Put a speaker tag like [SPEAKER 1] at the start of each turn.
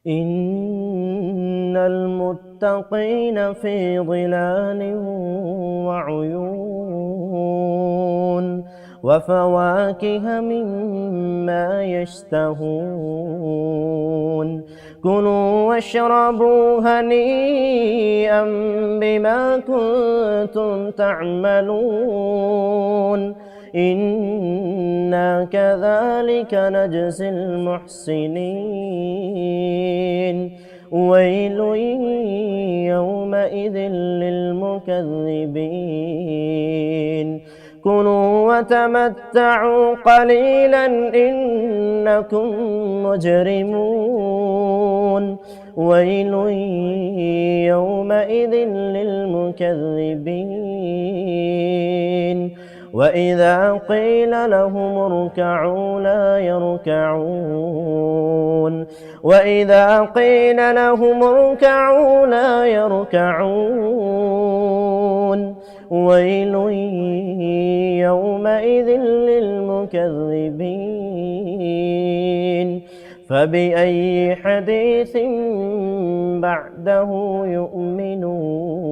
[SPEAKER 1] إن المتقين في ظلال وعيون وفواكه مما يشتهون كلوا واشربوا هنيئا بما كنتم تعملون إنا كذلك نجزي المحسنين ويل يومئذ للمكذبين كلوا وتمتعوا قليلا إنكم مجرمون ويل يومئذ للمكذبين وإذا قيل لهم اركعوا لا يركعون وإذا قيل لهم اركعوا لا يركعون ويل يومئذ للمكذبين فبأي حديث بعده يؤمنون